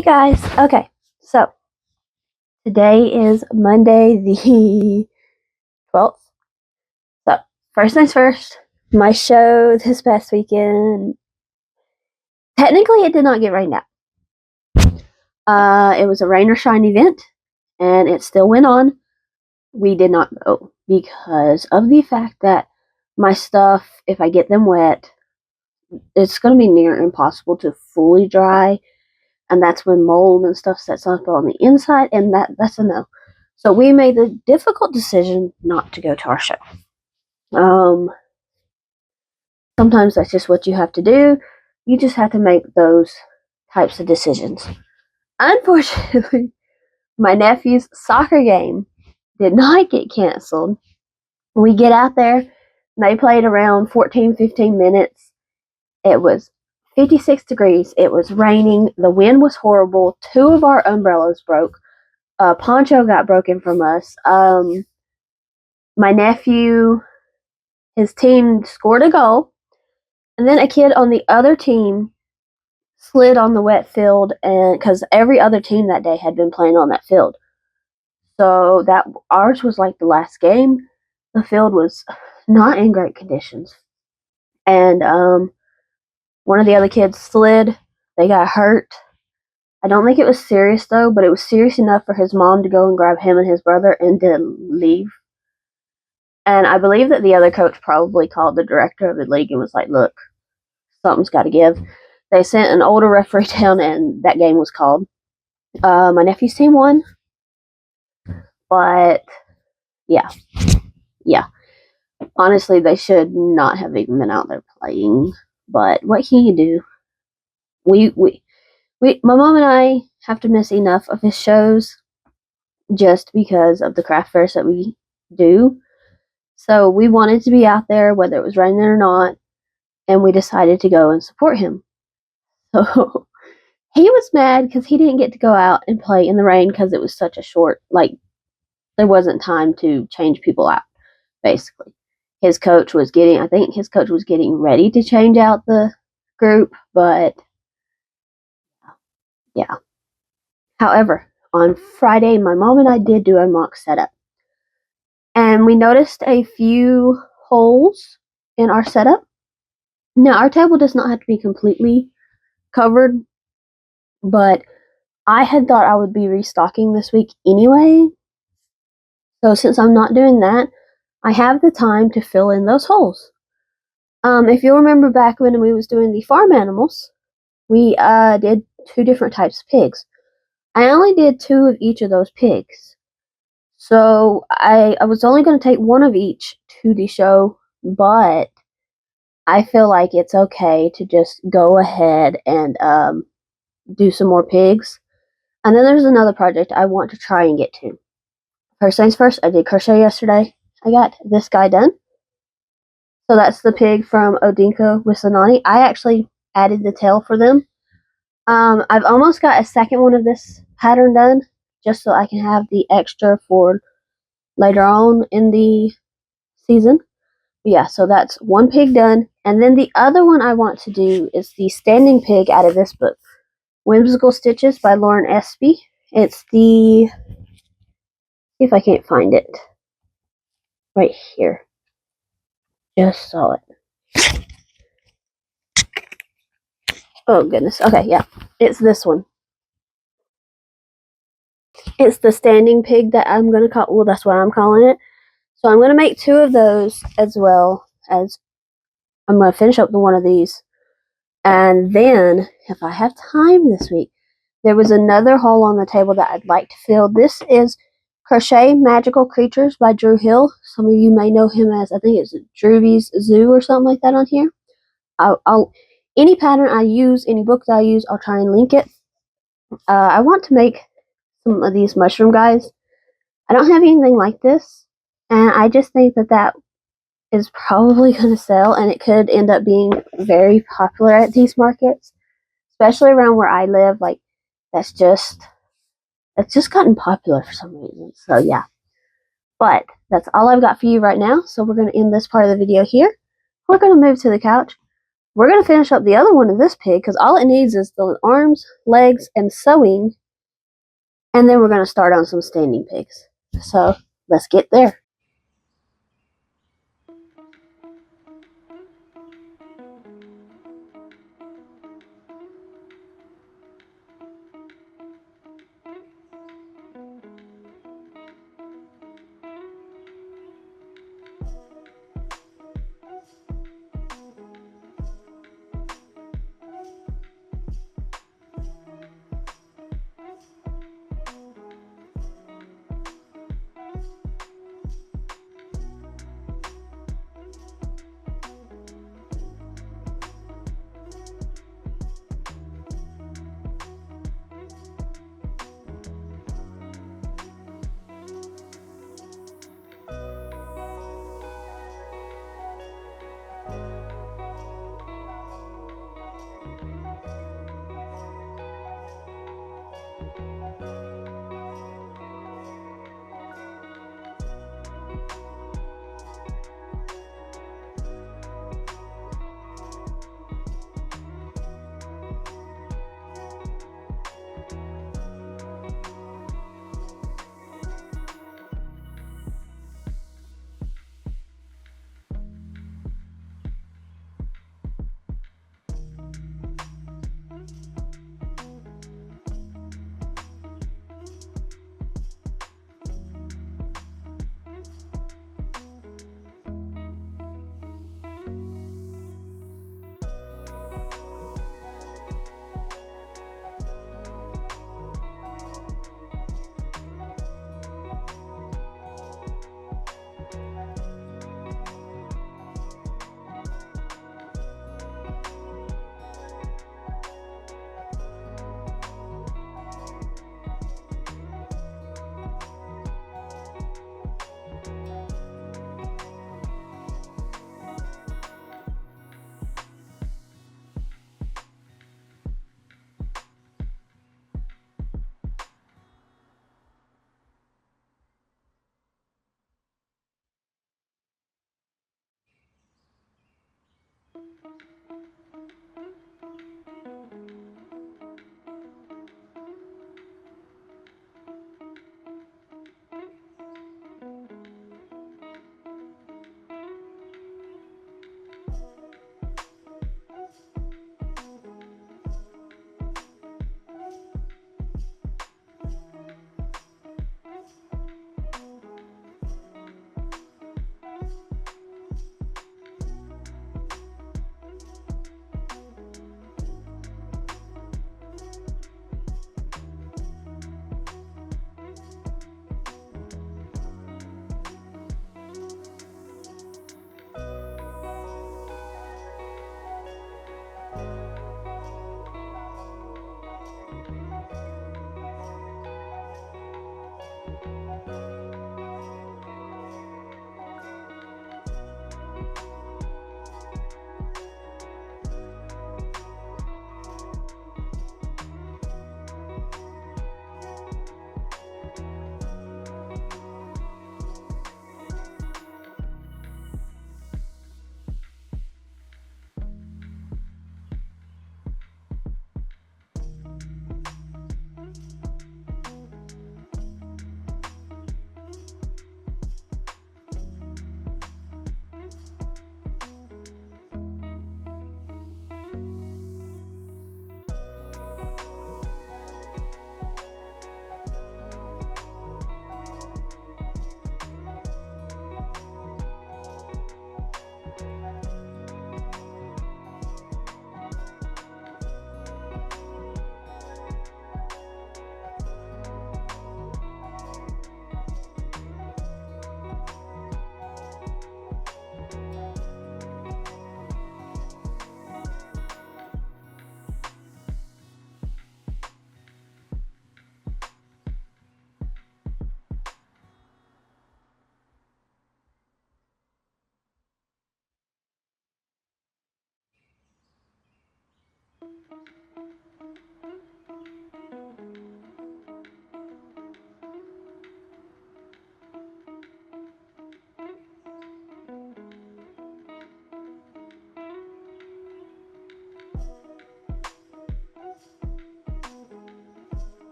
Hey guys, okay, so today is Monday the 12th. So, first things first, my show this past weekend, technically it did not get rained out. It was a rain or shine event, and it still went on. We did not go because of the fact that my stuff, if I get them wet, it's going to be near impossible to fully dry, and that's when mold and stuff sets up on the inside, and that's a no. So we made the difficult decision not to go to our show. Sometimes that's just what you have to do. You just have to make those types of decisions. Unfortunately, my nephew's soccer game did not get canceled. We get out there, and they played around 14-15 minutes. It was 56 degrees. It was raining. The wind was horrible. 2 of our umbrellas broke. A poncho got broken from us. My nephew, his team scored a goal, and then a kid on the other team slid on the wet field, and because every other team that day had been playing on that field. So that ours was like the last game. The field was not in great conditions. And one of the other kids slid. They got hurt. I don't think it was serious though, but it was serious enough for his mom to go and grab him and his brother and then leave. And I believe that the other coach probably called the director of the league and was like, look, something's got to give. They sent an older referee down, and that game was called. My nephew's team won. But, yeah. Honestly, they should not have even been out there playing. But what can you do? My mom and I have to miss enough of his shows just because of the craft fairs that we do. So we wanted to be out there, whether it was raining or not, and we decided to go and support him. So he was mad because he didn't get to go out and play in the rain because it was such a short, there wasn't time to change people out, basically. I think his coach was getting ready to change out the group, but yeah. However, on Friday, my mom and I did do a mock setup. And we noticed a few holes in our setup. Now, our table does not have to be completely covered, but I had thought I would be restocking this week anyway. So since I'm not doing that, I have the time to fill in those holes. If you'll remember back when we was doing the farm animals, we did 2 different types of pigs. I only did 2 of each of those pigs. So I was only going to take 1 of each to the show, but I feel like it's okay to just go ahead and do some more pigs. And then there's another project I want to try and get to. First things first, I did crochet yesterday. I got this guy done. So that's the pig from Odinka Wisanani. I actually added the tail for them. I've almost got a second one of this pattern done, just so I can have the extra for later on in the season. But yeah, so that's 1 pig done. And then the other one I want to do is the standing pig out of this book, Whimsical Stitches by Lauren Espy. It's the, see if I can't find it, right here. Just saw it. Oh goodness, okay, yeah, it's this one. It's the standing pig that I'm going to call, well, that's what I'm calling it. So I'm going to make 2 of those, as well as I'm going to finish up the one of these. And then, if I have time this week, there was another haul on the table that I'd like to fill. This is Crochet Magical Creatures by Drew Hill. Some of you may know him as, I think it's Drewby's Zoo or something like that on here. Any pattern I use, any book that I use, I'll try and link it. I want to make some of these mushroom guys. I don't have anything like this, and I just think that is probably going to sell, and it could end up being very popular at these markets, especially around where I live. Like, that's just gotten popular for some reason. So yeah, but that's all I've got for you right now. So we're going to end this part of the video here. We're going to move to the couch. we're going to finish up the other one of this pig because all it needs is the arms, legs, and sewing. And then we're going to start on some standing pigs. So let's get there.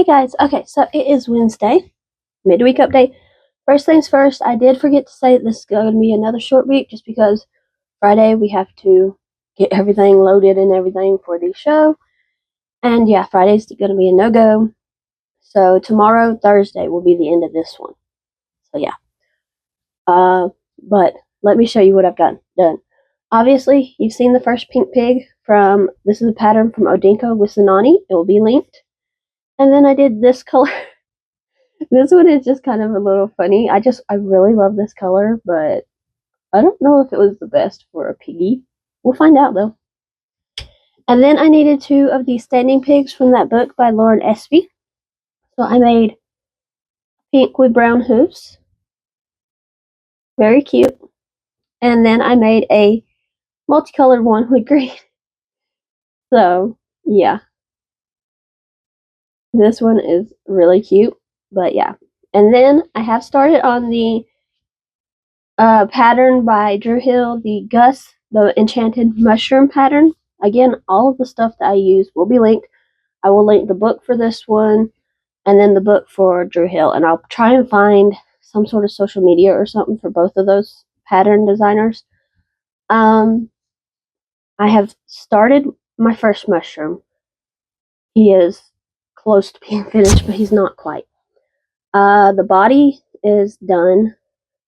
Hey guys, okay, so it is Wednesday, midweek update. First things first, I did forget to say this is going to be another short week just because Friday we have to get everything loaded and everything for the show. And yeah, Friday's going to be a no-go. So tomorrow, Thursday, will be the end of this one. So yeah. But let me show you what I've done. Obviously, you've seen the first pink pig from, this is a pattern from Odinko with Sanani. It will be linked. And then I did this color. This one is just kind of a little funny. I really love this color, but I don't know if it was the best for a piggy. We'll find out though. And then I needed 2 of these standing pigs from that book by Lauren Espy. So I made pink with brown hooves. Very cute. And then I made a multicolored one with green. So, yeah. This one is really cute, but yeah. And then I have started on the pattern by Drew Hill, the Gus, the Enchanted Mushroom pattern. Again, all of the stuff that I use will be linked. I will link the book for this one, and then the book for Drew Hill, and I'll try and find some sort of social media or something for both of those pattern designers. I have started my first mushroom. He is close to being finished, but he's not quite. The body is done.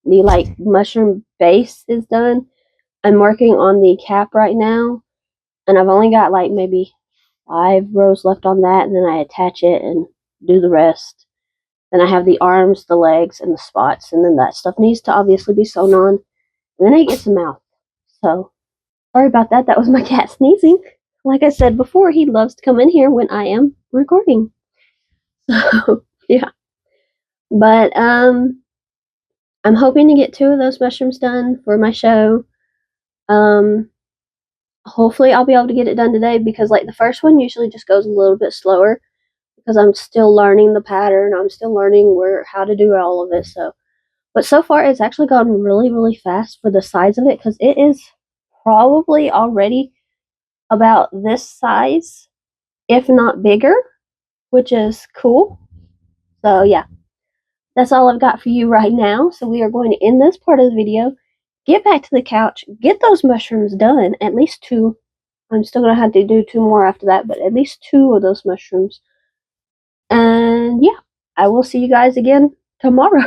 The mushroom base is done. I'm working on the cap right now, and I've only got maybe 5 rows left on that, and then I attach it and do the rest. Then I have the arms, the legs, and the spots, and then that stuff needs to obviously be sewn on. And then it gets a mouth. So, sorry about that. That was my cat sneezing. Like I said before, he loves to come in here when I am recording. So, yeah. But, I'm hoping to get 2 of those mushrooms done for my show. Hopefully I'll be able to get it done today because the first one usually just goes a little bit slower because I'm still learning the pattern. I'm still learning how to do all of it. But so far it's actually gone really, really fast for the size of it because it is probably already about this size, if not bigger, which is cool. So yeah, that's all I've got for you right now. So we are going to end this part of the video, get back to the couch, get those mushrooms done, at least 2. I'm still going to have to do 2 more after that, but at least 2 of those mushrooms. And yeah, I will see you guys again tomorrow.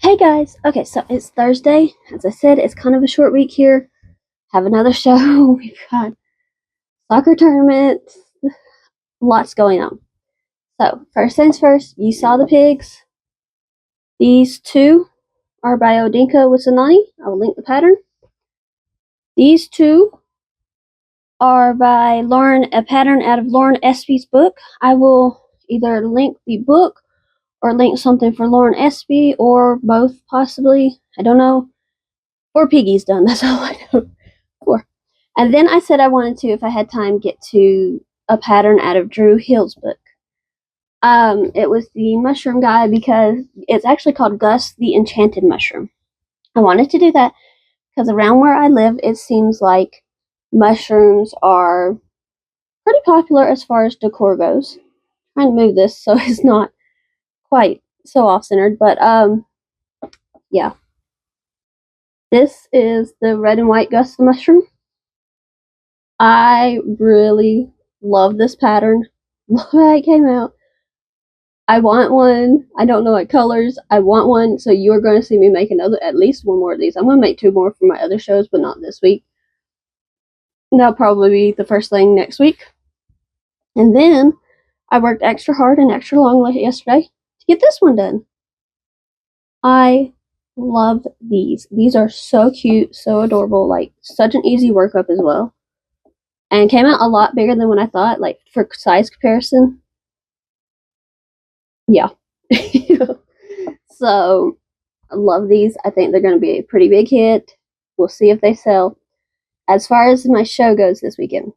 Hey guys! Okay, so it's Thursday. As I said, it's kind of a short week here. Have another show. We've got soccer tournaments. Lots going on. So, first things first, you saw the pigs. These two are by Odinka Wisanani. I will link the pattern. These two are by a pattern out of Lauren Espy's book. I will either link the book or link something for Lauren Espy or both possibly. I don't know. 4 piggies done. That's all I know. 4. And then I said I wanted to, if I had time, get to a pattern out of Drew Hill's book. It was the mushroom guy because it's actually called Gus the Enchanted Mushroom. I wanted to do that because around where I live, it seems like mushrooms are pretty popular as far as decor goes. I'm trying to move this so it's not quite so off-centered, but yeah. This is the red and white Gus the Mushroom. I really love this pattern. Love how it came out. I want one. I don't know what colors. I want one, so you're going to see me make at least one more of these. I'm going to make 2 more for my other shows, but not this week. That'll probably be the first thing next week. And then I worked extra hard and extra long yesterday to get this one done. I love these. These are so cute, so adorable, like such an easy workup as well. And came out a lot bigger than what I thought, like for size comparison. Yeah. So, I love these. I think they're going to be a pretty big hit. We'll see if they sell. As far as my show goes this weekend,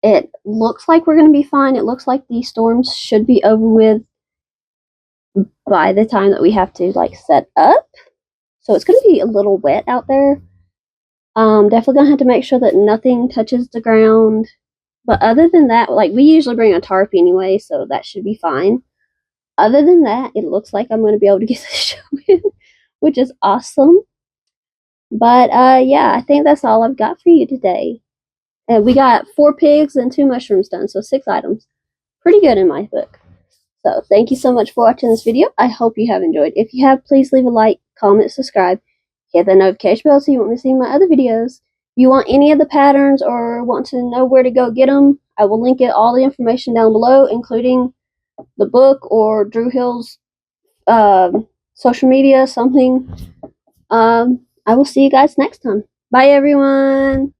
it looks like we're going to be fine. It looks like these storms should be over with by the time that we have to set up. So it's going to be a little wet out there. Definitely going to have to make sure that nothing touches the ground. But other than that, we usually bring a tarp anyway, so that should be fine. Other than that, it looks like I'm going to be able to get the show in, which is awesome. But yeah, I think that's all I've got for you today. And we got 4 pigs and 2 mushrooms done, so 6 items. Pretty good in my book. So thank you so much for watching this video. I hope you have enjoyed. If you have, please leave a like, comment, subscribe, hit the notification bell so you won't miss any of my other videos. If you want any of the patterns or want to know where to go get them, I will link all the information down below, including the book or Drew Hill's social media, something. I will see you guys next time. Bye, everyone.